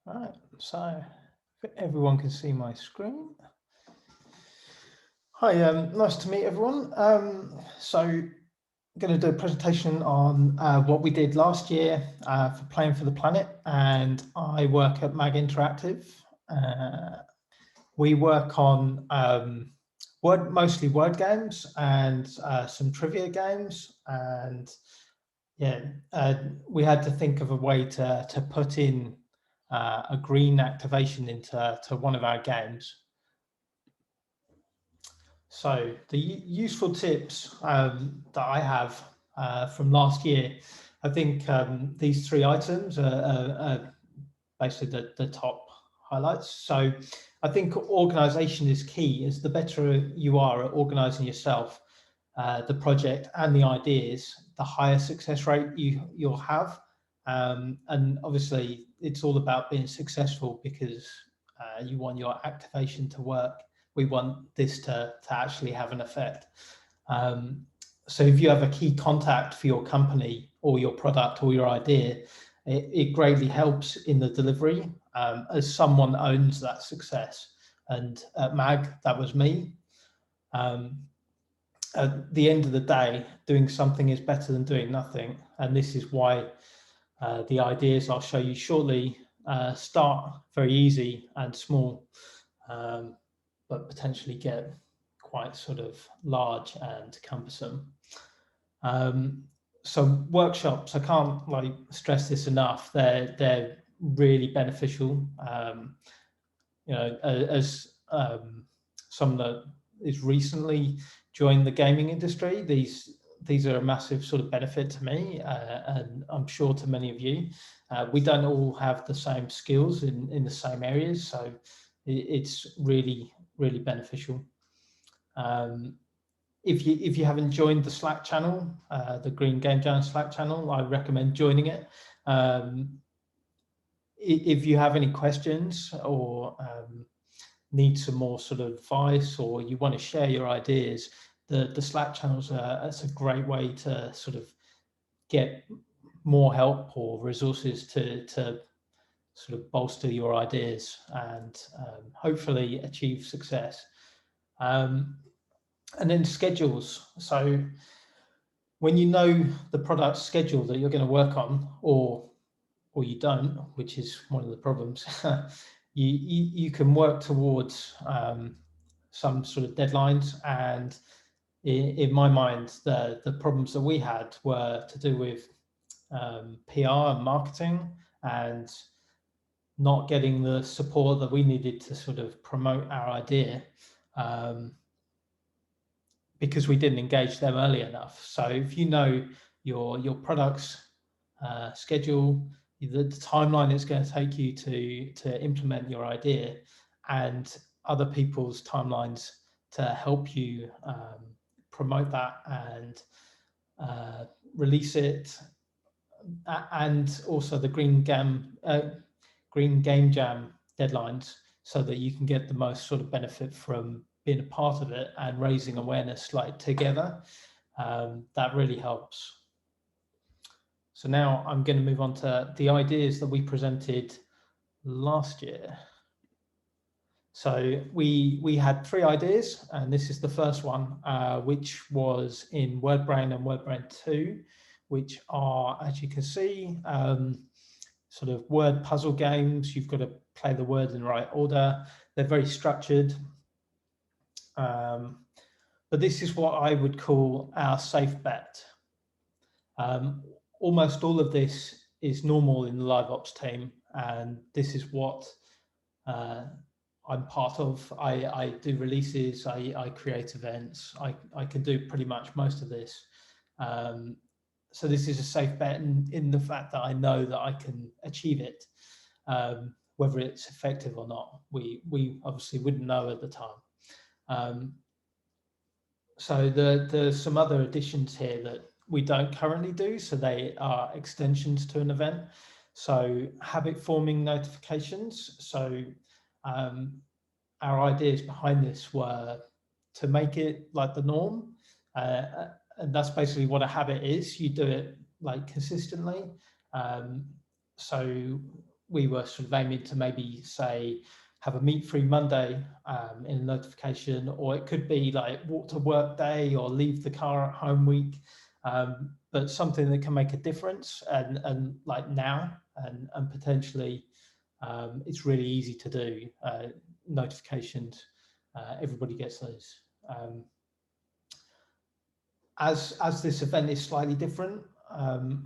Right, so if everyone can see my screen. Hi, nice to meet everyone. So I'm going to do a presentation on what we did last year for Playing for the Planet, and I work at MAG Interactive. We work on mostly word games and some trivia games, and yeah, we had to think of a way to put in a green activation into one of our games. So the useful tips that I have from last year, I think these three items are basically the top highlights. So I think organisation is key. As the better you are at organising yourself, the project and the ideas, the higher success rate you'll have. And obviously it's all about being successful because you want your activation to work. We want this to actually have an effect. So if you have a key contact for your company or your product or your idea, it greatly helps in the delivery as someone owns that success. And at MAG, that was me. At the end of the day, doing something is better than doing nothing. And this is why the ideas I'll show you shortly start very easy and small, but potentially get quite sort of large and cumbersome. So workshops, I can't stress this enough. They're really beneficial. As someone that is recently joined the gaming industry, these are a massive sort of benefit to me, and I'm sure to many of you. We don't all have the same skills in the same areas, so it's really, really beneficial. If you haven't joined the Slack channel, the Green Game Jam Slack channel, I recommend joining it. If you have any questions or need some more sort of advice, or you want to share your ideas, the Slack channels it's a great way to sort of get more help or resources to sort of bolster your ideas and hopefully achieve success. And then schedules. So when you know the product schedule that you're going to work on, or you don't, which is one of the problems, you can work towards some sort of deadlines. And in my mind, the problems that we had were to do with PR and marketing, and not getting the support that we needed to sort of promote our idea, because we didn't engage them early enough. So if you know your product's schedule, the timeline it's going to take you to implement your idea, and other people's timelines to help you promote that and release it, and also the Green Game Jam deadlines, so that you can get the most sort of benefit from being a part of it and raising awareness together. That really helps. So now I'm going to move on to the ideas that we presented last year. So we had three ideas, and this is the first one, which was in WordBrain and WordBrain 2, which are, as you can see, sort of word puzzle games. You've got to play the words in the right order. They're very structured. But this is what I would call our safe bet. Almost all of this is normal in the live ops team, and this is what I'm part of. I do releases, I create events, I can do pretty much most of this. So this is a safe bet in the fact that I know that I can achieve it. Whether it's effective or not, we obviously wouldn't know at the time. So there's some other additions here that we don't currently do, so they are extensions to an event. So habit forming notifications. So our ideas behind this were to make it like the norm, and that's basically what a habit is. You do it consistently. So we were sort of aiming to maybe say have a meat-free Monday in a notification, or it could be like walk to work day or leave the car at home week, but something that can make a difference and like now and potentially it's really easy to do. Notifications, everybody gets those. As this event is slightly different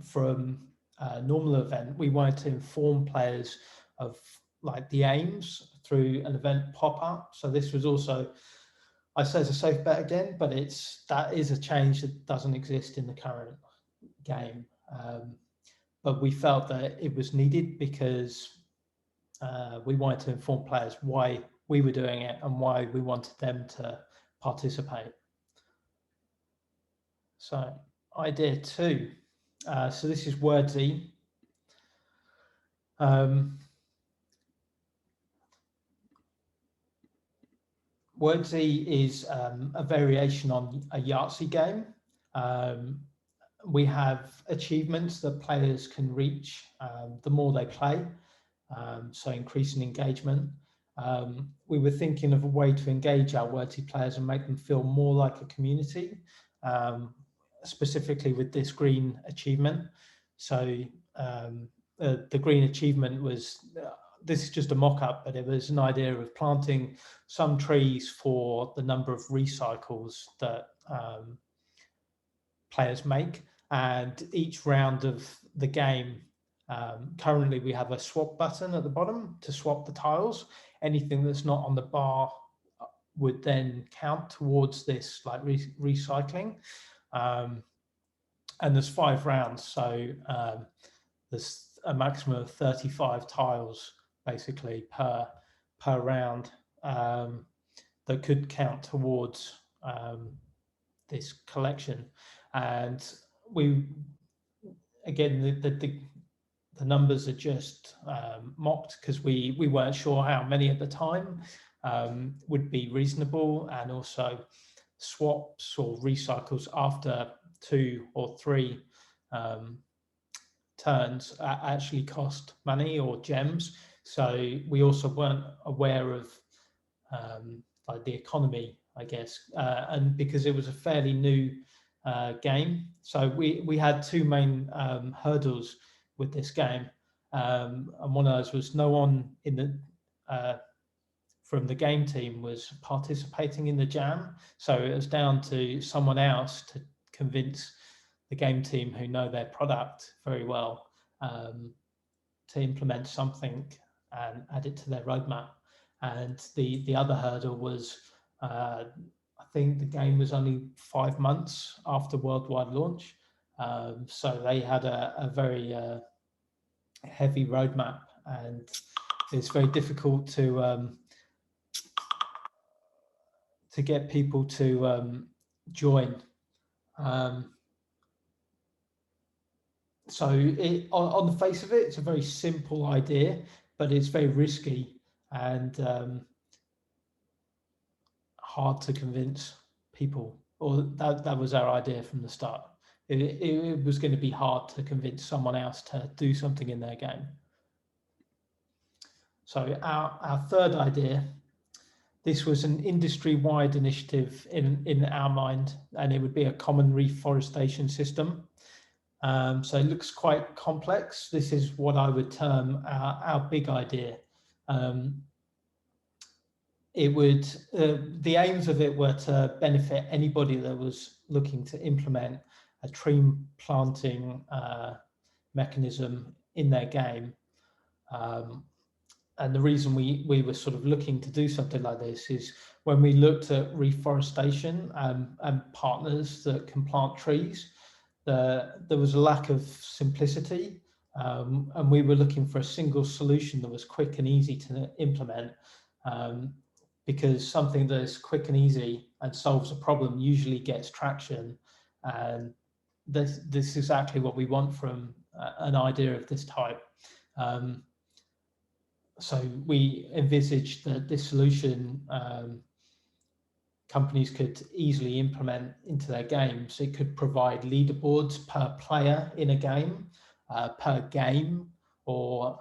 from a normal event, we wanted to inform players of like the aims through an event pop-up. So this was also, I say, it's a safe bet again, but that is a change that doesn't exist in the current game. But we felt that it was needed because we wanted to inform players why we were doing it and why we wanted them to participate. So idea 2. So this is Wordsy. Wordsy is a variation on a Yahtzee game. We have achievements that players can reach the more they play, so increasing engagement. We were thinking of a way to engage our Wordsy players and make them feel more like a community, specifically with this green achievement. So the green achievement was, this is just a mock-up, but it was an idea of planting some trees for the number of recycles that players make. And each round of the game, currently we have a swap button at the bottom to swap the tiles. Anything that's not on the bar would then count towards this like recycling. And there's 5 rounds, so there's a maximum of 35 tiles basically per round that could count towards this collection. And we, again, the numbers are just mocked because we weren't sure how many at the time would be reasonable, and also swaps or recycles after 2 or 3 turns actually cost money or gems. So we also weren't aware of like the economy, I guess, and because it was a fairly new game. So we had 2 main hurdles with this game, and one of those was no one in the from the game team was participating in the jam. So it was down to someone else to convince the game team, who know their product very well, to implement something and add it to their roadmap. And the other hurdle was, I think the game was only 5 months after worldwide launch. So they had a very heavy roadmap, and it's very difficult to get people to join. So on the face of it, it's a very simple idea, but it's very risky and hard to convince people. Or that was our idea from the start. It was going to be hard to convince someone else to do something in their game. So our third idea, this was an industry-wide initiative in our mind, and it would be a common reforestation system. So it looks quite complex. This is what I would term our big idea. It would, the aims of it were to benefit anybody that was looking to implement a tree planting mechanism in their game. And the reason we were sort of looking to do something like this is when we looked at reforestation and partners that can plant trees, there was a lack of simplicity, and we were looking for a single solution that was quick and easy to implement, because something that is quick and easy and solves a problem usually gets traction, and this is exactly what we want from an idea of this type. So we envisaged that this solution companies could easily implement into their games. It could provide leaderboards per player in a game, per game, or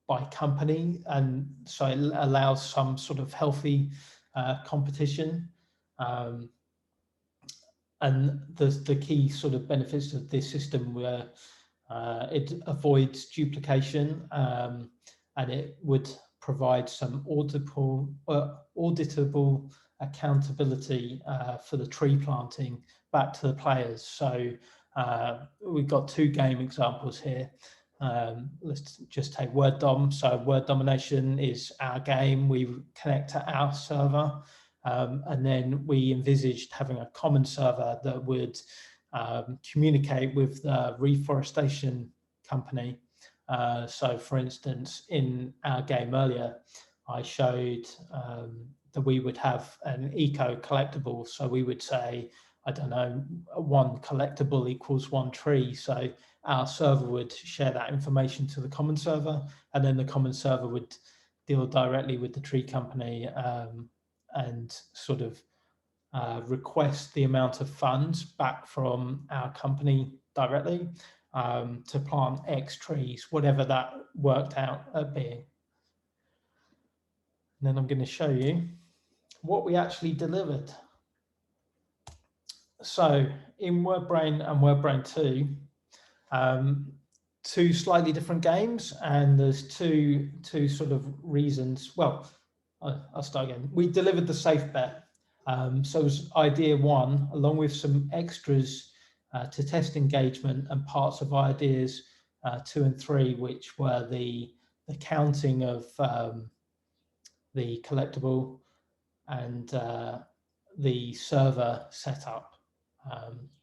by company, and so it allows some sort of healthy competition. And the key sort of benefits of this system were it avoids duplication, and it would provide some auditable accountability for the tree planting back to the players. So we've got 2 game examples here. Let's just take Word Dom. So Word Domination is our game. We connect to our server, and then we envisaged having a common server that would communicate with the Reforestation company. So for instance, in our game earlier, I showed that we would have an eco collectible. So we would say, I don't know, 1 collectible equals 1 tree. So our server would share that information to the common server, and then the common server would deal directly with the tree company and sort of request the amount of funds back from our company directly to plant X trees, whatever that worked out at being. And then I'm going to show you what we actually delivered. So in WordBrain and WordBrain 2, 2 slightly different games, and there's two sort of reasons. Well, I'll start again. We delivered the safe bet. So it was idea 1, along with some extras to test engagement, and parts of ideas 2 and 3, which were the counting of the collectible and the server setup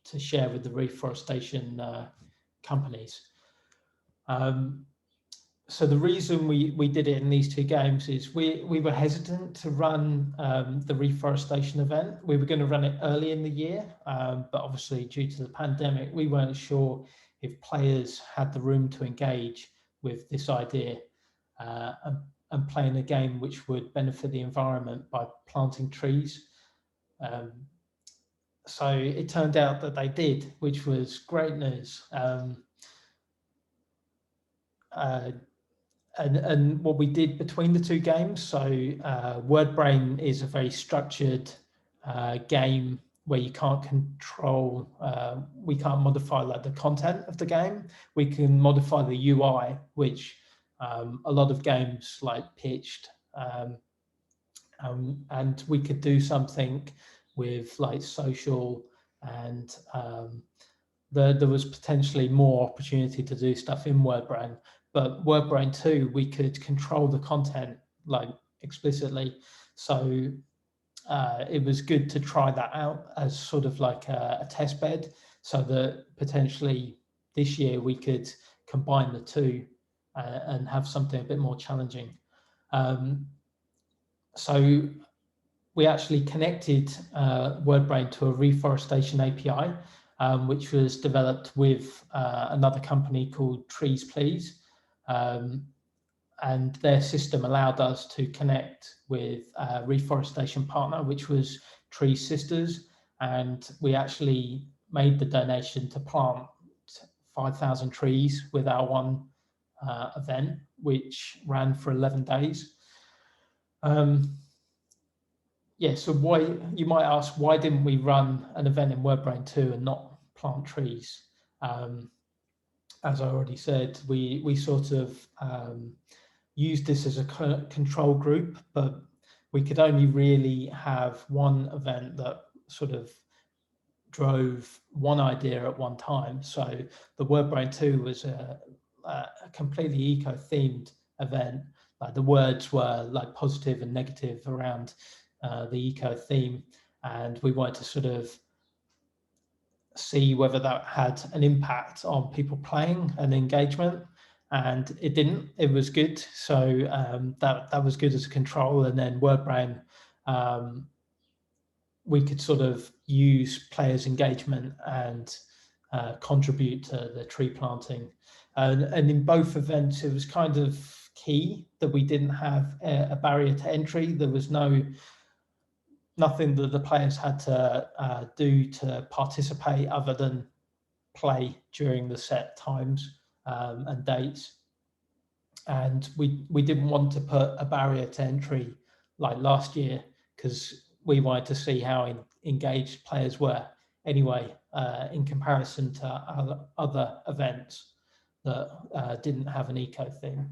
to share with the reforestation companies. So the reason we did it in these 2 games is we were hesitant to run the reforestation event. We were going to run it early in the year, but obviously due to the pandemic, we weren't sure if players had the room to engage with this idea and playing a game which would benefit the environment by planting trees. So it turned out that they did, which was great news. And what we did between the 2 games, so WordBrain is a very structured game where you can't control, we can't modify like the content of the game. We can modify the UI, which a lot of games like pitched, and we could do something with like social, and there was potentially more opportunity to do stuff in WordBrain. But WordBrain 2, we could control the content like explicitly. So it was good to try that out as sort of like a test bed, so that potentially this year we could combine the 2 and have something a bit more challenging. So we actually connected WordBrain to a reforestation API, which was developed with another company called Trees Please. And their system allowed us to connect with a reforestation partner, which was Tree Sisters. And we actually made the donation to plant 5,000 trees with our 1 event, which ran for 11 days. Yeah, so why, you might ask, why didn't we run an event in WordBrain 2 and not plant trees? As I already said, we sort of used this as a control group, but we could only really have 1 event that sort of drove 1 idea at 1 time. So the WordBrain 2 was a completely eco-themed event. Like the words were like positive and negative around the eco theme, and we wanted to sort of see whether that had an impact on people playing and engagement, and it didn't. It was good, so that was good as a control. And then WordBrain, we could sort of use players' engagement and contribute to the tree planting. And in both events, it was kind of key that we didn't have a barrier to entry. There was nothing that the players had to do to participate other than play during the set times and dates. and we didn't want to put a barrier to entry like last year, because we wanted to see how engaged players were anyway, in comparison to other events that didn't have an eco theme.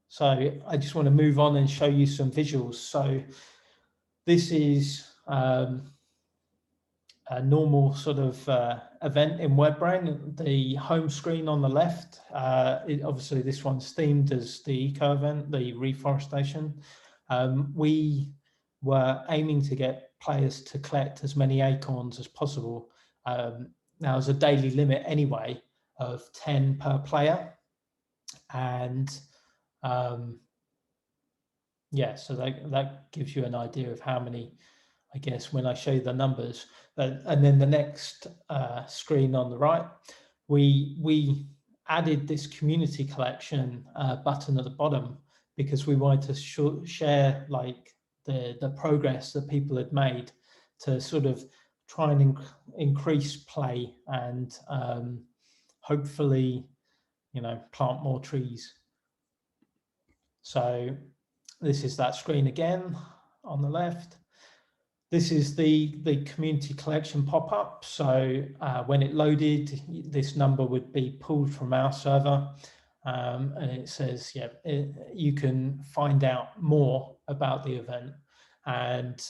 So I just want to move on and show you some visuals. So this is a normal sort of event in WebBrain. The home screen on the left, obviously this one's themed as the eco event, the reforestation. We were aiming to get players to collect as many acorns as possible. Now there's a daily limit anyway of 10 per player, and yeah, so that gives you an idea of how many, I guess, when I show you the numbers. And then the next screen on the right, we added this community collection button at the bottom, because we wanted to share like the progress that people had made to sort of try and increase play and hopefully, you know, plant more trees. So this is that screen again on the left. This is the community collection pop-up. So when it loaded, this number would be pulled from our server, and it says, yeah, you can find out more about the event. And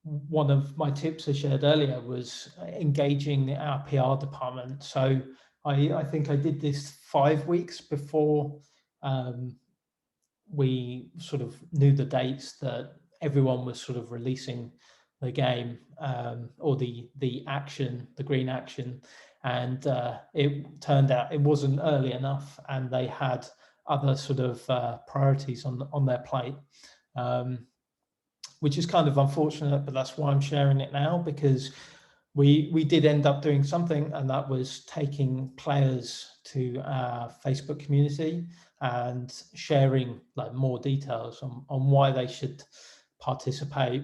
one of my tips I shared earlier was engaging our PR department. So I think I did this 5 weeks before we sort of knew the dates that everyone was sort of releasing the game, or the action, the green action, and it turned out it wasn't early enough, and they had other sort of priorities on their plate, which is kind of unfortunate, but that's why I'm sharing it now, because we did end up doing something, and that was taking players to our Facebook community and sharing like more details on why they should participate,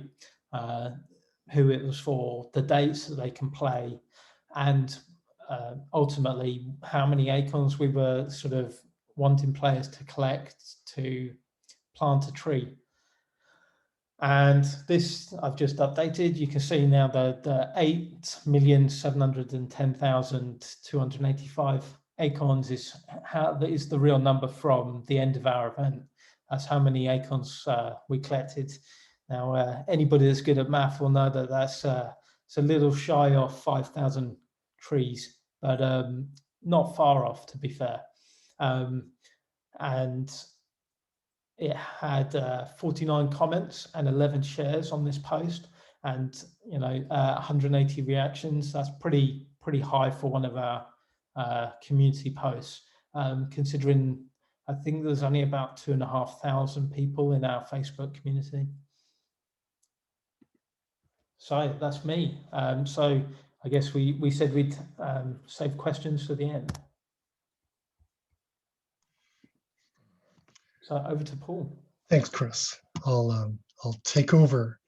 who it was for, the dates that they can play, and ultimately how many acorns we were sort of wanting players to collect to plant a tree. And this I've just updated. You can see now the 8,710,285 acorns is the real number from the end of our event. That's how many acorns we collected. Now, anybody that's good at math will know that it's a little shy of 5,000 trees, but not far off, to be fair. And it had 49 comments and 11 shares on this post, and 180 reactions. That's pretty high for one of our community posts, considering I think there's only about 2,500 people in our Facebook community. So that's me. So I guess we said we'd save questions for the end. So over to Paul. Thanks, Chris. I'll take over.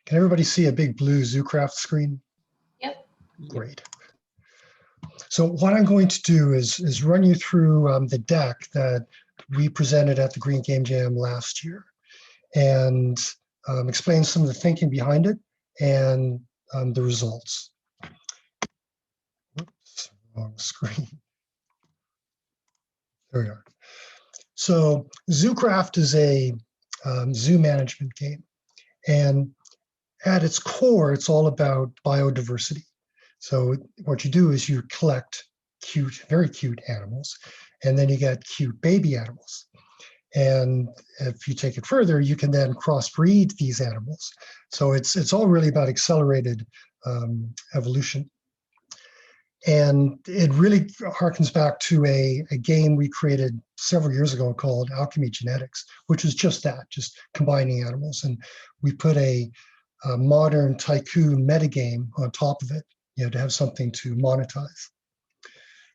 Can everybody see a big blue Zoocraft screen? Yep. Great. So what I'm going to do is run you through the deck that we presented at the Green Game Jam last year, and explain some of the thinking behind it and the results. Oops, wrong screen. There we are. So Zoocraft is a zoo management game, and at its core, it's all about biodiversity. So what you do is you collect cute, very cute animals, and then you get cute baby animals. And if you take it further, you can then crossbreed these animals. So it's all really about accelerated evolution. And it really harkens back to a game we created several years ago called Alchemy Genetics, which is just that, just combining animals. And we put a modern tycoon metagame on top of it, to have something to monetize.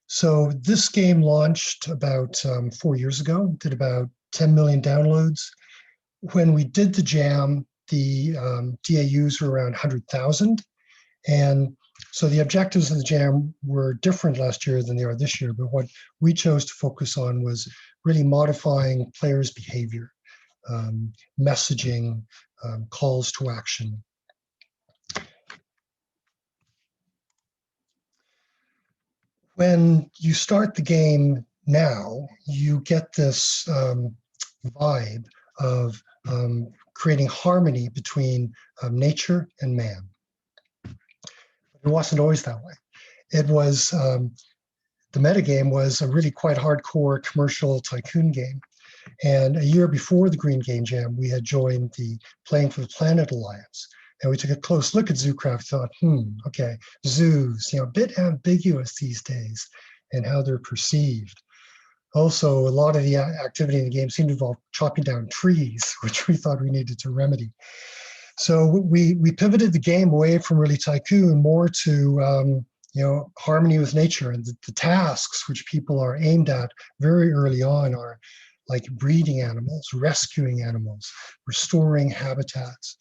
So this game launched about 4 years ago, did about 10 million downloads. When we did the jam, the DAUs were around 100,000. And So the objectives of the Jam were different last year than they are this year, but what we chose to focus on was really modifying players' behavior, messaging, calls to action. When you start the game now, you get this vibe of creating harmony between nature and man. It wasn't always that way. It was, the metagame was a really quite hardcore commercial tycoon game. And a year before the Green Game Jam, we had joined the Playing for the Planet Alliance. And we took a close look at Zoocraft, thought, okay, zoos, a bit ambiguous these days and how they're perceived. Also, a lot of the activity in the game seemed to involve chopping down trees, which we thought we needed to remedy. So we pivoted the game away from really tycoon more to harmony with nature, and the tasks which people are aimed at very early on are like breeding animals, rescuing animals, restoring habitats,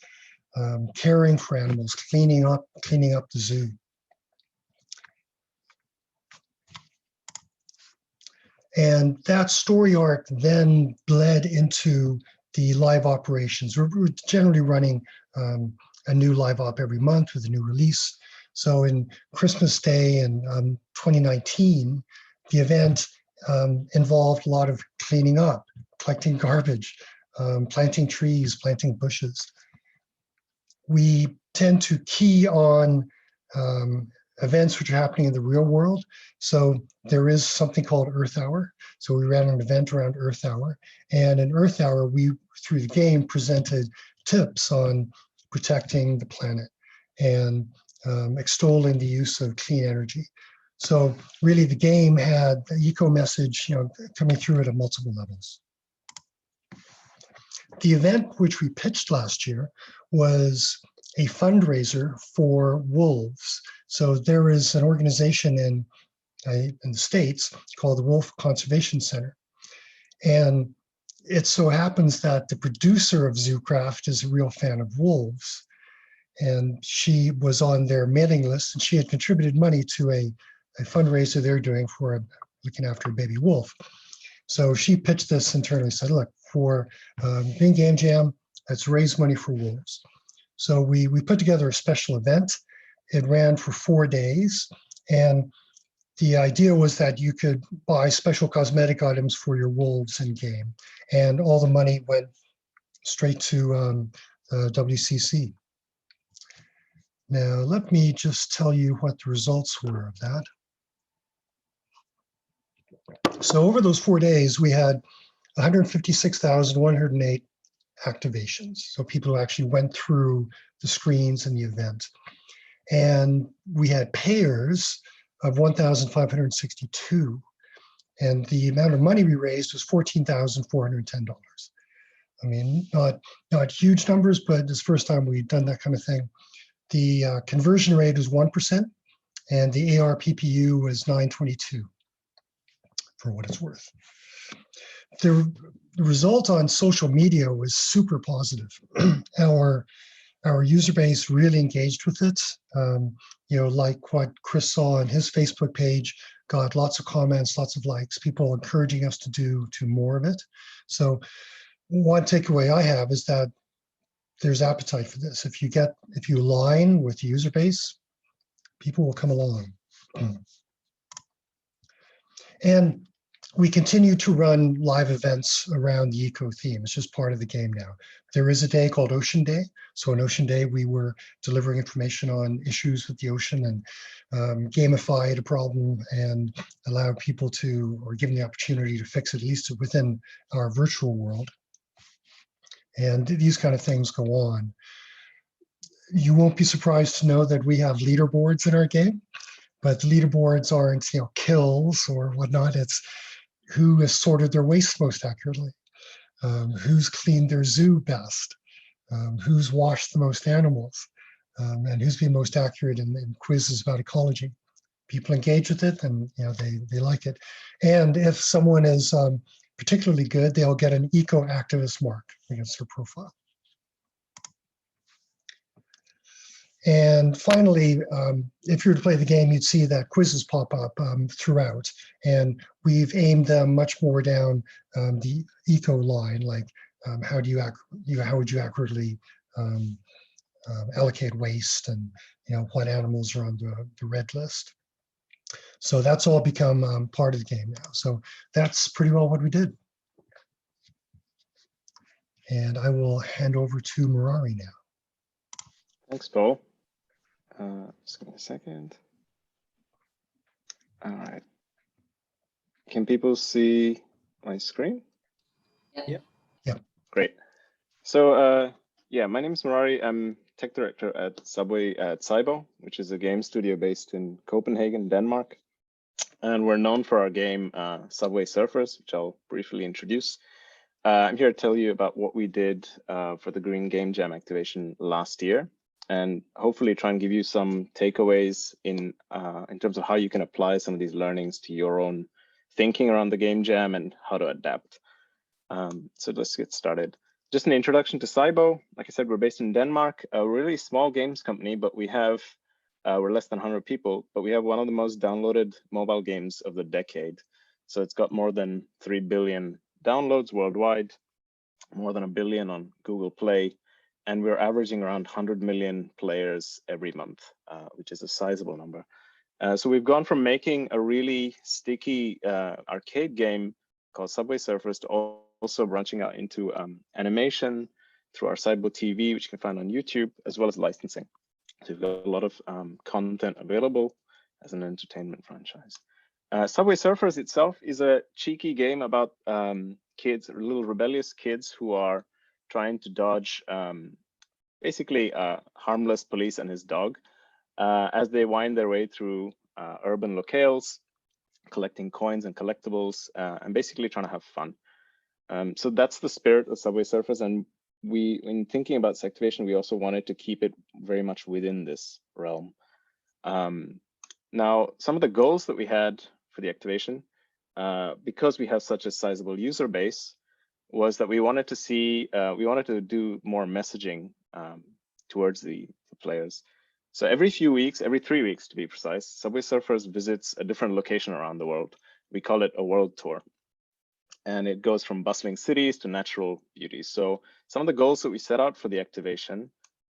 caring for animals, cleaning up the zoo. And that story arc then bled into the live operations. We're generally running a new live op every month with a new release. So in Christmas Day in 2019, the event involved a lot of cleaning up, collecting garbage, planting trees, planting bushes. We tend to key on events which are happening in the real world. So there is something called Earth Hour. So we ran an event around Earth Hour. And in Earth Hour, we, through the game, presented tips on protecting the planet and extolling the use of clean energy. So really the game had the eco message coming through it at multiple levels. The event which we pitched last year was a fundraiser for wolves. So there is an organization in the States called the Wolf Conservation Center. And it so happens that the producer of Zoocraft is a real fan of wolves. And she was on their mailing list, and she had contributed money to a fundraiser they're doing for looking after a baby wolf. So she pitched this internally, said, look, for Green Game Jam, let's raise money for wolves. So we put together a special event. It ran for 4 days. And the idea was that you could buy special cosmetic items for your wolves in game. And all the money went straight to WCC. Now, let me just tell you what the results were of that. So over those 4 days, we had 156,108 activations. So people who actually went through the screens in the event. And we had payers of 1,562. And the amount of money we raised was $14,410. I mean, not huge numbers, but it's the first time we've done that kind of thing. The conversion rate was 1%, and the ARPPU was 922, for what it's worth. The result on social media was super positive. Our user base really engaged with it. Like what Chris saw on his Facebook page, got lots of comments, lots of likes, people encouraging us to do more of it. So one takeaway I have is that there's appetite for this. If you align with the user base, people will come along. And we continue to run live events around the eco theme. It's just part of the game now. There is a day called Ocean Day. So on Ocean Day, we were delivering information on issues with the ocean and gamified a problem and allowed people to, or give them the opportunity to fix it, at least within our virtual world. And these kind of things go on. You won't be surprised to know that we have leaderboards in our game, but the leaderboards aren't, kills or whatnot. It's who has sorted their waste most accurately, who's cleaned their zoo best, who's washed the most animals, and who's been most accurate in quizzes about ecology. People engage with it, and they like it. And if someone is particularly good, they'll get an eco-activist mark against their profile. And finally, if you were to play the game, you'd see that quizzes pop up throughout. And we've aimed them much more down the eco line, like how would you accurately allocate waste, and what animals are on the red list. So that's all become part of the game now. So that's pretty well what we did. And I will hand over to Murari now. Thanks, Paul. Just give me a second. All right. Can people see my screen? Yeah. Yeah. Great. So yeah, my name is Murari. I'm tech director at Sybo, which is a game studio based in Copenhagen, Denmark. And we're known for our game Subway Surfers, which I'll briefly introduce. I'm here to tell you about what we did for the Green Game Jam activation last year, and hopefully try and give you some takeaways in terms of how you can apply some of these learnings to your own thinking around the game jam and how to adapt. So let's get started. Just an introduction to Sybo. Like I said, we're based in Denmark, a really small games company, but we have, we're less than 100 people, but we have one of the most downloaded mobile games of the decade. So it's got more than 3 billion downloads worldwide, more than 1 billion on Google Play, and we're averaging around 100 million players every month, which is a sizable number. So we've gone from making a really sticky arcade game called Subway Surfers to also branching out into animation through our Sybo TV, which you can find on YouTube, as well as licensing. So we've got a lot of content available as an entertainment franchise. Subway Surfers itself is a cheeky game about kids, little rebellious kids who are trying to dodge basically a harmless police and his dog as they wind their way through urban locales, collecting coins and collectibles, and basically trying to have fun. So that's the spirit of Subway Surfers, and we, in thinking about this activation, we also wanted to keep it very much within this realm. Now, some of the goals that we had for the activation, because we have such a sizable user base, was that we wanted to see, we wanted to do more messaging towards the players. So every few weeks, every 3 weeks to be precise, Subway Surfers visits a different location around the world. We call it a world tour. And it goes from bustling cities to natural beauty. So some of the goals that we set out for the activation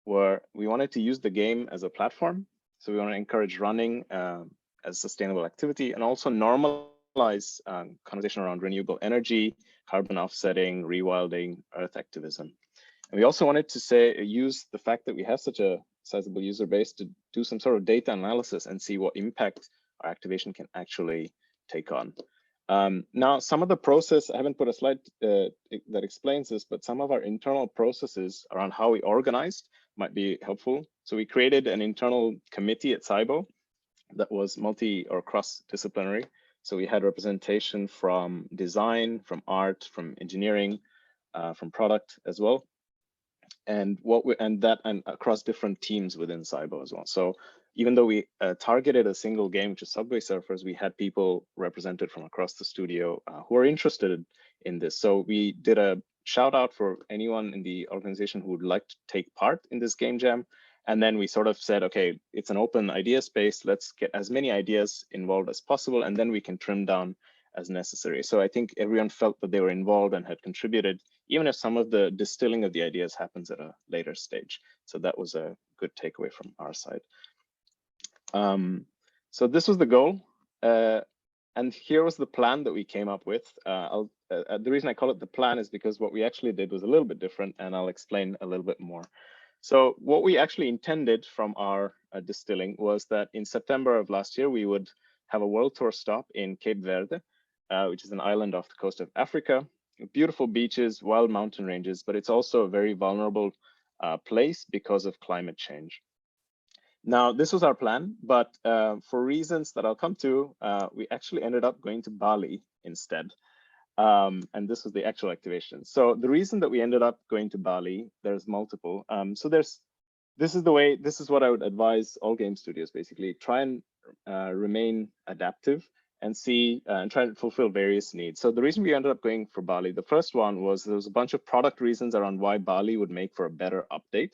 were we wanted to use the game as a platform. So we want to encourage running as a sustainable activity, and also normalize conversation around renewable energy, carbon offsetting, rewilding, earth activism. And we also wanted to use the fact that we have such a sizable user base to do some sort of data analysis and see what impact our activation can actually take on. Now, some of the process, I haven't put a slide that explains this, but some of our internal processes around how we organized might be helpful. So we created an internal committee at Sybo that was multi or cross-disciplinary. So we had representation from design, from art, from engineering, from product as well, and across different teams within Sybo as well. So even though we targeted a single game, which is Subway Surfers, we had people represented from across the studio who are interested in this. So we did a shout out for anyone in the organization who would like to take part in this game jam. And then we sort of said, okay, it's an open idea space. Let's get as many ideas involved as possible, and then we can trim down as necessary. So I think everyone felt that they were involved and had contributed, even if some of the distilling of the ideas happens at a later stage. So that was a good takeaway from our side. So this was the goal. And here was the plan that we came up with. The reason I call it the plan is because what we actually did was a little bit different, and I'll explain a little bit more. So what we actually intended from our distilling was that in September of last year, we would have a world tour stop in Cape Verde, which is an island off the coast of Africa. Beautiful beaches, wild mountain ranges, but it's also a very vulnerable place because of climate change. Now, this was our plan, but for reasons that I'll come to, we actually ended up going to Bali instead. And this was the actual activation. So the reason that we ended up going to Bali, there's multiple. So this is what I would advise all game studios, basically. Try and remain adaptive and see and try to fulfill various needs. So the reason we ended up going for Bali, the first one was there was a bunch of product reasons around why Bali would make for a better update.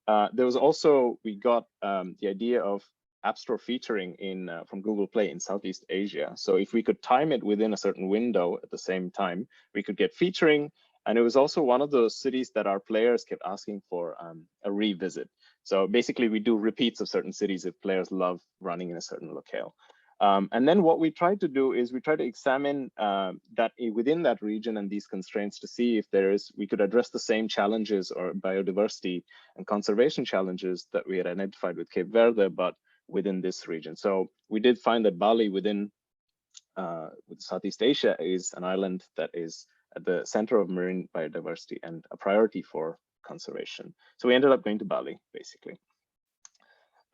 there was also, we got the idea of App Store featuring in from Google Play in Southeast Asia. So if we could time it within a certain window at the same time, we could get featuring. And it was also one of those cities that our players kept asking for a revisit. So basically, we do repeats of certain cities if players love running in a certain locale. And then what we tried to do is we tried to examine that within that region and these constraints to see if we could address the same challenges or biodiversity and conservation challenges that we had identified with Cape Verde, but within this region. So we did find that Bali within Southeast Asia is an island that is at the center of marine biodiversity and a priority for conservation. So we ended up going to Bali, basically.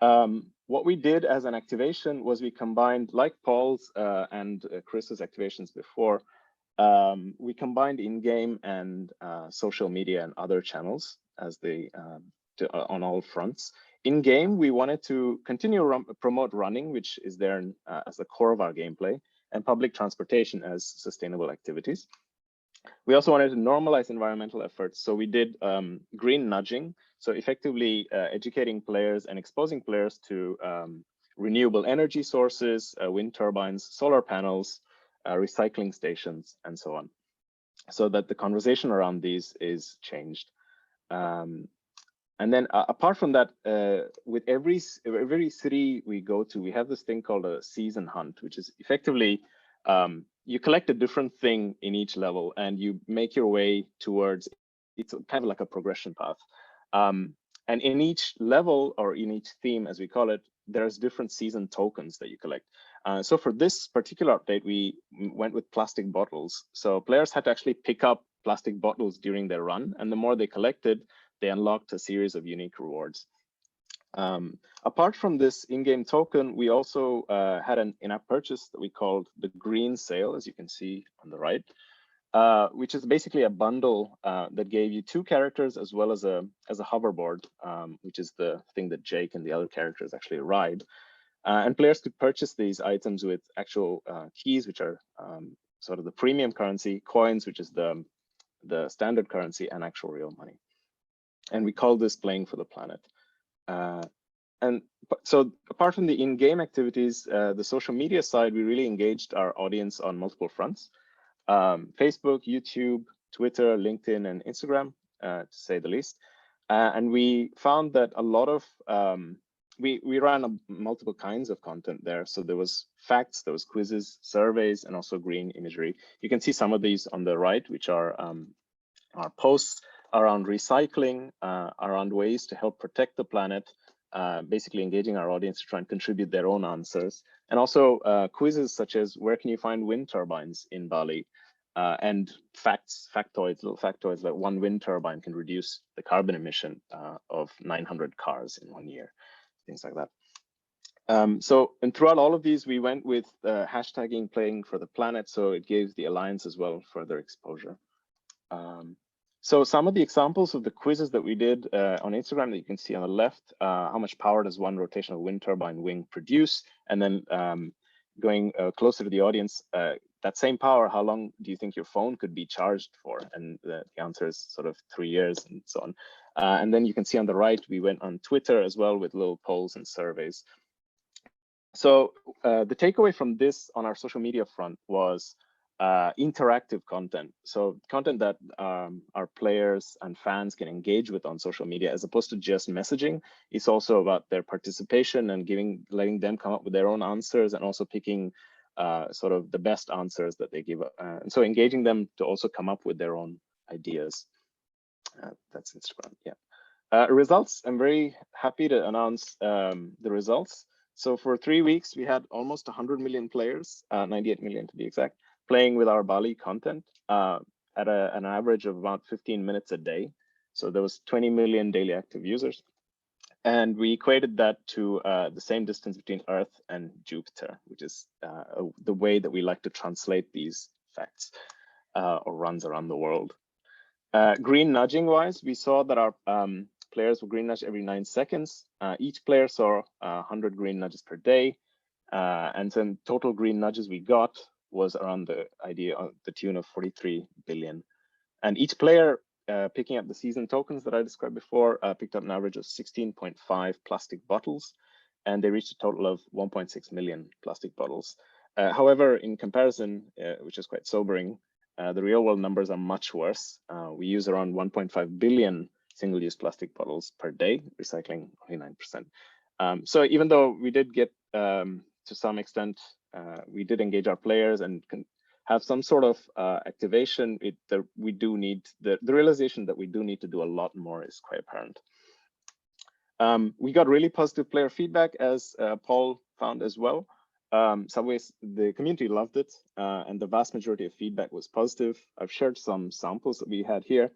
What we did as an activation was we combined, like Paul's and Chris's activations before, we combined in-game and social media and other channels as on all fronts. In-game, we wanted to continue promote running, which is there as the core of our gameplay, and public transportation as sustainable activities. We also wanted to normalize environmental efforts, so we did green nudging, so effectively educating players and exposing players to renewable energy sources, wind turbines, solar panels, recycling stations, and so on, so that the conversation around these is changed. And then apart from that, with every city we go to, we have this thing called a season hunt, which is effectively you collect a different thing in each level and you make your way towards, it's kind of like a progression path. And in each level or in each theme, as we call it, there's different season tokens that you collect. So for this particular update, we went with plastic bottles. So players had to actually pick up plastic bottles during their run, and the more they collected, they unlocked a series of unique rewards. Apart from this in-game token, we also had an in-app purchase that we called the Green Sale, as you can see on the right, which is basically a bundle that gave you 2 characters as well as a hoverboard, which is the thing that Jake and the other characters actually ride. And players could purchase these items with actual keys, which are sort of the premium currency, coins, which is the standard currency, and actual real money. And we call this playing for the planet. And so apart from the in-game activities, the social media side, we really engaged our audience on multiple fronts. Facebook, YouTube, Twitter, LinkedIn, and Instagram, to say the least. And we found that a lot of, we ran multiple kinds of content there. So there was facts, there was quizzes, surveys, and also green imagery. You can see some of these on the right, which are our posts around recycling, around ways to help protect the planet, basically engaging our audience to try and contribute their own answers. And also quizzes such as where can you find wind turbines in Bali? And factoids, little factoids like 1 wind turbine can reduce the carbon emission of 900 cars in 1 year, things like that. And throughout all of these, we went with hashtagging playing for the planet, so it gave the Alliance as well further exposure. So some of the examples of the quizzes that we did on Instagram that you can see on the left, how much power does 1 rotational wind turbine wing produce? And then going closer to the audience, that same power, how long do you think your phone could be charged for? And the answer is sort of 3 years and so on. And then you can see on the right, we went on Twitter as well with little polls and surveys. So the takeaway from this on our social media front was interactive content. So content that our players and fans can engage with on social media, as opposed to just messaging. It's also about their participation and letting them come up with their own answers, and also picking sort of the best answers that they give. And so engaging them to also come up with their own ideas. That's Instagram, yeah. Results, I'm very happy to announce the results. So for 3 weeks, we had almost 100 million players, 98 million to be exact, playing with our Bali content at an average of about 15 minutes a day. So there was 20 million daily active users. And we equated that to the same distance between Earth and Jupiter, which is the way that we like to translate these facts or runs around the world. Green nudging wise, we saw that our players were green nudged every 9 seconds. Each player saw 100 green nudges per day. And then total green nudges we got was around the idea of the tune of 43 billion. And each player picking up the season tokens that I described before, picked up an average of 16.5 plastic bottles, and they reached a total of 1.6 million plastic bottles. However, in comparison, which is quite sobering, the real world numbers are much worse. We use around 1.5 billion single-use plastic bottles per day, recycling only 9%. So even though we did get, to some extent, we did engage our players and have some sort of activation, we do need, the realization that we do need to do a lot more is quite apparent. We got really positive player feedback, as Paul found as well. Subways, the community loved it, and the vast majority of feedback was positive. I've shared some samples that we had here.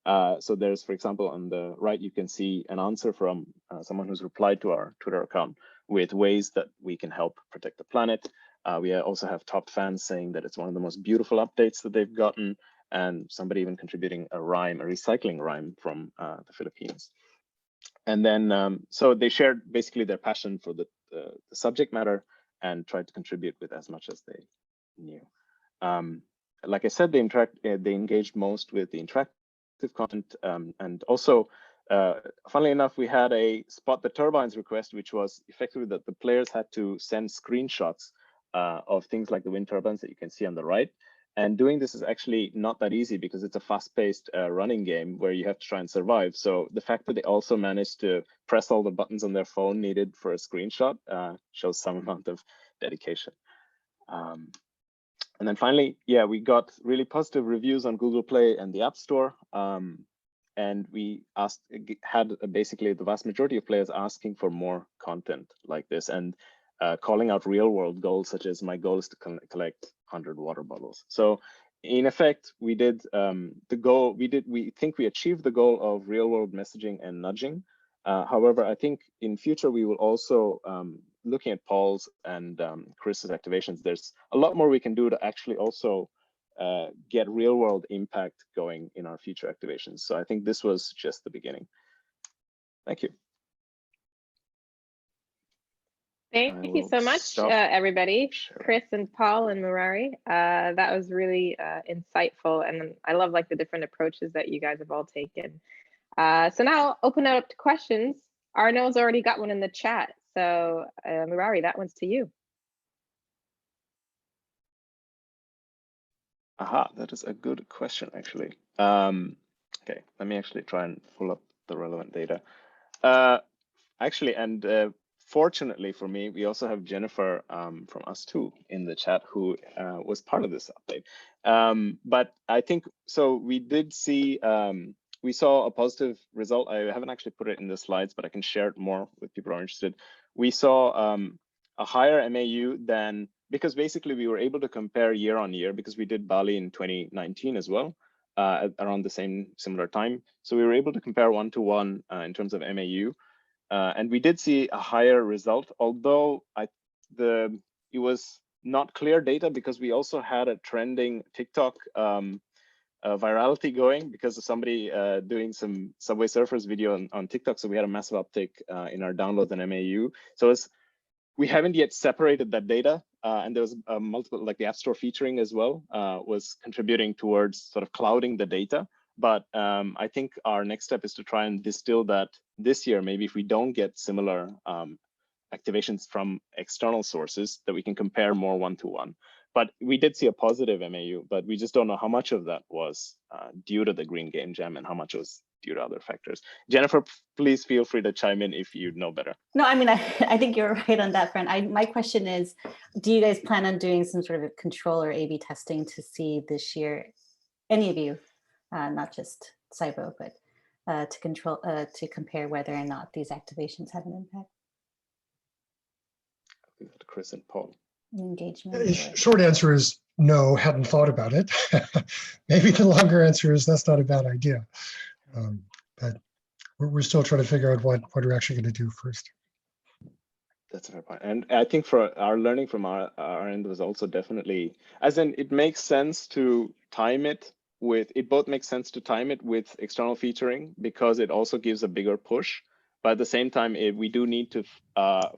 So there's, for example, on the right, you can see an answer from someone who's replied to our Twitter account with ways that we can help protect the planet. We also have top fans saying that it's one of the most beautiful updates that they've gotten, and somebody even contributing a rhyme, a recycling rhyme from the Philippines. And then, so they shared basically their passion for the subject matter and tried to contribute with as much as they knew. Like I said, they engaged most with the interactive content, and also, funnily enough, we had a spot the turbines request, which was effectively that the players had to send screenshots of things like the wind turbines that you can see on the right. And doing this is actually not that easy because it's a fast-paced running game where you have to try and survive. So the fact that they also managed to press all the buttons on their phone needed for a screenshot shows some amount of dedication. And then finally, yeah, we got really positive reviews on Google Play and the App Store. And we had basically the vast majority of players asking for more content like this and calling out real world goals, such as my goal is to collect 100 water bottles. So in effect, we did the goal, we think we achieved the goal of real world messaging and nudging. However, I think in future, we will also, looking at Paul's and Chris's activations, there's a lot more we can do to actually also get real world impact going in our future activations. So I think this was just the beginning. Thank you. Thank you so much, everybody. Chris and Paul and Murari. That was really insightful, and I love like the different approaches that you guys have all taken. So now I'll open it up to questions. Arno's already got one in the chat. So Murari, that one's to you. Aha, that is a good question, actually. Okay, let me actually try and pull up the relevant data. Actually, and fortunately for me, we also have Jennifer from Us Too in the chat, who was part of this update. But I think, so we did see, we saw a positive result. I haven't actually put it in the slides, but I can share it more with people who are interested. We saw a higher MAU than, because basically we were able to compare year on year, because we did Bali in 2019 as well, around the similar time. So we were able to compare one-to-one in terms of MAU. And we did see a higher result, although it was not clear data, because we also had a trending TikTok virality going because of somebody doing some Subway Surfers video on TikTok. So we had a massive uptick in our downloads and MAU. So we haven't yet separated that data. And there was multiple, like the App Store featuring as well, was contributing towards sort of clouding the data. But I think our next step is to try and distill that this year, maybe if we don't get similar activations from external sources, that we can compare more one-to-one. But we did see a positive MAU, but we just don't know how much of that was due to the Green Game Jam and how much was due to other factors. Jennifer, please feel free to chime in if you know better. No, I mean, I think you're right on that front. My question is, do you guys plan on doing some sort of control or A/B testing to see this year, any of you, not just Sybo, but to compare whether or not these activations have an impact? Chris and Paul. Engagement. Short answer is no, hadn't thought about it. Maybe the longer answer is that's not a bad idea. But we're still trying to figure out what we're actually going to do first. That's a fair point. And I think for our learning from our end was also definitely, as in it makes sense to time it with, it both makes sense to time it with external featuring because it also gives a bigger push. But at the same time, we do need to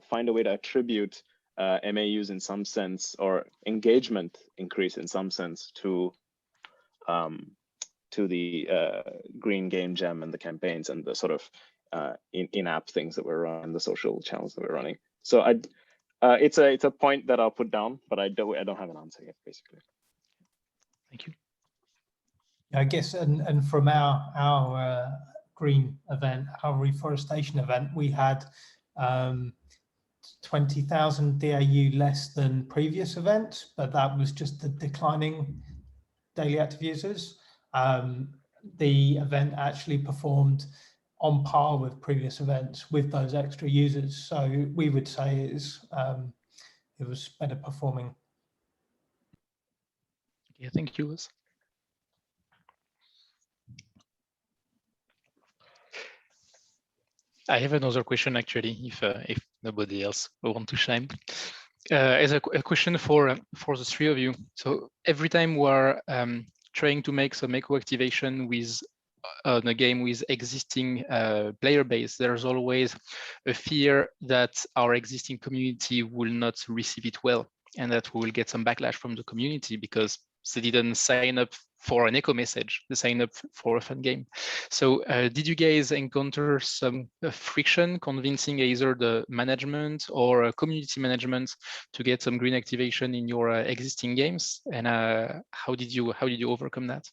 find a way to attribute MAUs in some sense, or engagement increase in some sense to to the green game jam and the campaigns and the sort of in-app things that we're running, the social channels that we're running. So it's a point that I'll put down, but I don't have an answer yet, basically. Thank you. I guess, and from our green event, our reforestation event, we had 20,000 DAU less than previous events, but that was just the declining daily active users. The event actually performed on par with previous events with those extra users. So we would say it was better performing. Yeah, thank you. I have another question actually, if nobody else will want to chime. As a question for the three of you. So every time we're trying to make some eco activation with a game with existing player base, there's always a fear that our existing community will not receive it well, and that we will get some backlash from the community because they didn't sign up for an eco message, they signed up for a fun game. So did you guys encounter some friction convincing either the management or community management to get some green activation in your existing games? And how did you overcome that?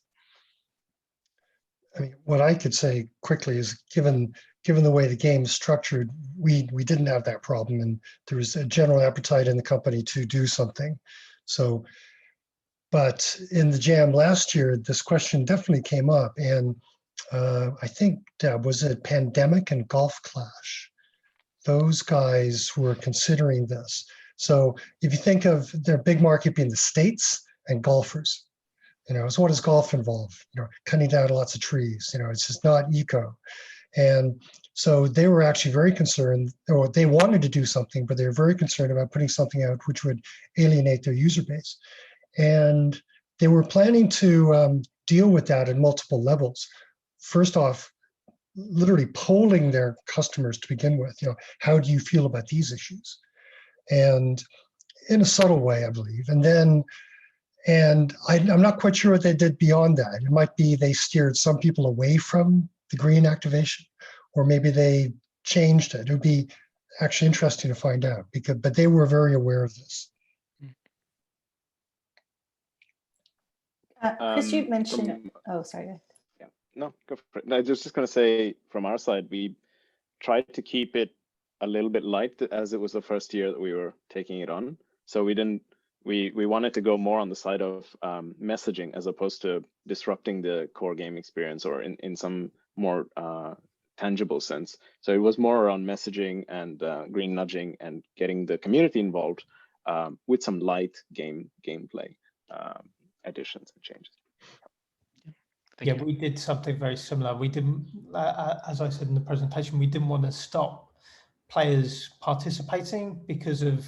I mean, what I could say quickly is given the way the game is structured, we didn't have that problem, and there was a general appetite in the company to do something. So, but in the jam last year, this question definitely came up, and I think, was it Pandemic and Golf Clash? Those guys were considering this. So if you think of their big market being the States and golfers, so what does golf involve? Cutting down lots of trees. It's just not eco. And so they were actually very concerned, or they wanted to do something, but they were very concerned about putting something out which would alienate their user base. And they were planning to deal with that at multiple levels. First off, literally polling their customers to begin with, how do you feel about these issues? And in a subtle way, I believe. And I'm not quite sure what they did beyond that. It might be they steered some people away from the green activation, or maybe they changed it. It would be actually interesting to find out, but they were very aware of this. Chris, you mentioned, oh, sorry. Yeah, no, go for it. I was just going to say, from our side, we tried to keep it a little bit light as it was the first year that we were taking it on. So we wanted to go more on the side of messaging as opposed to disrupting the core game experience, or in some more tangible sense. So it was more around messaging and green nudging and getting the community involved with some light gameplay additions and changes. Yeah, we did something very similar. We didn't, as I said in the presentation, we didn't want to stop players participating because of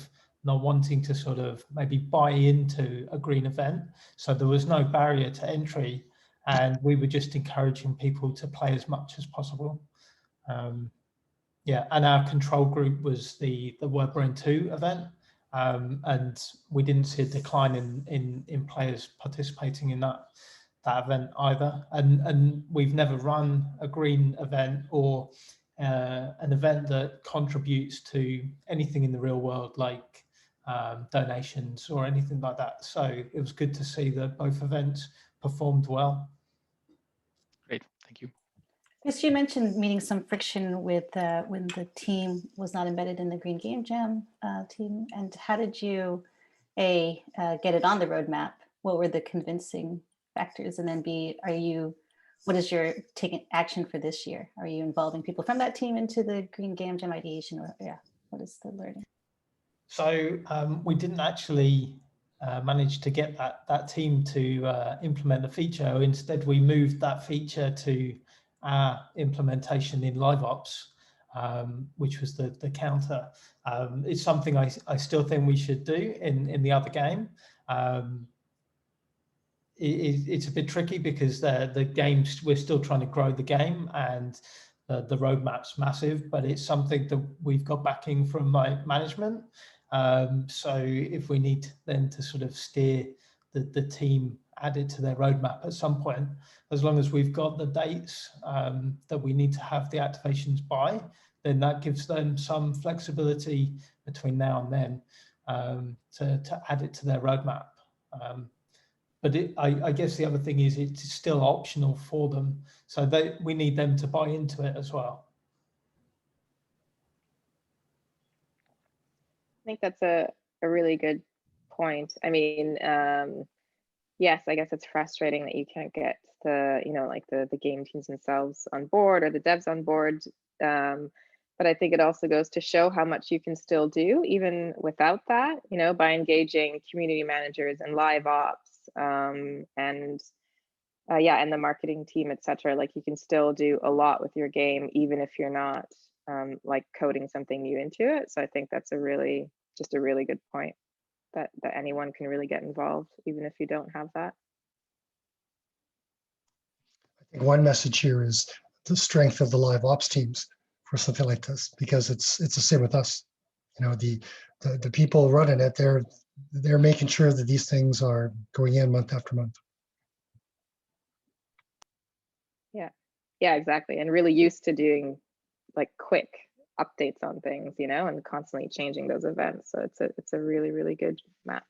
not wanting to sort of maybe buy into a green event. So there was no barrier to entry, and we were just encouraging people to play as much as possible. Yeah, and our control group was the WordBrain 2 event, and we didn't see a decline in players participating in that event either. And we've never run a green event or an event that contributes to anything in the real world, like donations or anything like that. So it was good to see that both events performed well. Great, thank you. Chris, you mentioned meeting some friction with when the team was not embedded in the Green Game Jam team. And how did you, A, get it on the roadmap? What were the convincing factors? And then B, what is your taking action for this year? Are you involving people from that team into the Green Game Jam ideation? Or what is the learning? So we didn't actually manage to get that team to implement the feature. Instead, we moved that feature to our implementation in LiveOps, which was the counter. It's something I still think we should do in the other game. It's a bit tricky because the games, we're still trying to grow the game, and the roadmap's massive, but it's something that we've got backing from my management. So if we need then to sort of steer the team add it to their roadmap at some point. As long as we've got the dates that we need to have the activations by, then that gives them some flexibility between now and then to add it to their roadmap. But I guess the other thing is it's still optional for them. So we need them to buy into it as well. I think that's a really good point. I mean, yes, I guess it's frustrating that you can't get the, like the game teams themselves on board or the devs on board. But I think it also goes to show how much you can still do even without that, by engaging community managers and live ops and the marketing team, etc. Like you can still do a lot with your game, even if you're not like coding something new into it. So I think that's just a really good point that anyone can really get involved, even if you don't have that. I think one message here is the strength of the live ops teams for something like this, because it's the same with us. The people running it, they're making sure that these things are going in month after month. Yeah, exactly. And really used to doing like quick updates on things, and constantly changing those events. So it's a really, really good match.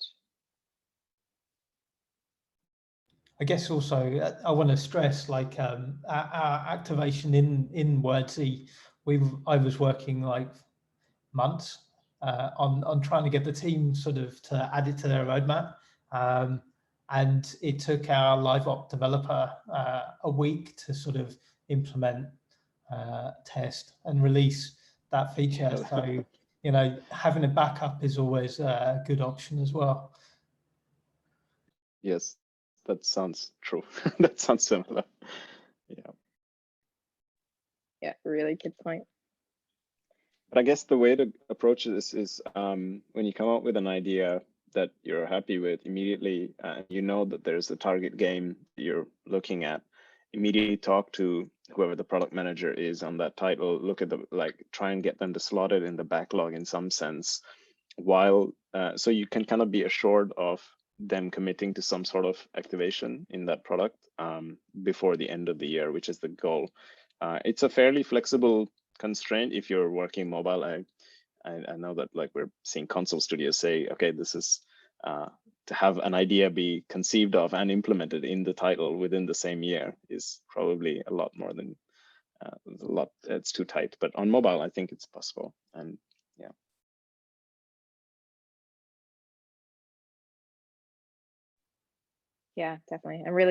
I guess also I want to stress, like our activation in Wordsy, I was working like months on trying to get the team sort of to add it to their roadmap. And it took our live op developer a week to sort of implement, test and release that feature. So, having a backup is always a good option as well. Yes, that sounds true. That sounds similar. Yeah. Yeah, really good point. But I guess the way to approach this is when you come up with an idea that you're happy with immediately, you know that there's a target game you're looking at, immediately talk to whoever the product manager is on that title, look at try and get them to slot it in the backlog in some sense, while so you can kind of be assured of them committing to some sort of activation in that product before the end of the year, which is the goal. It's a fairly flexible constraint if you're working mobile. I know that like we're seeing console studios say, okay, this is to have an idea be conceived of and implemented in the title within the same year is probably a lot more than it's too tight. But on mobile, I think it's possible. And yeah. Yeah, definitely. I'm really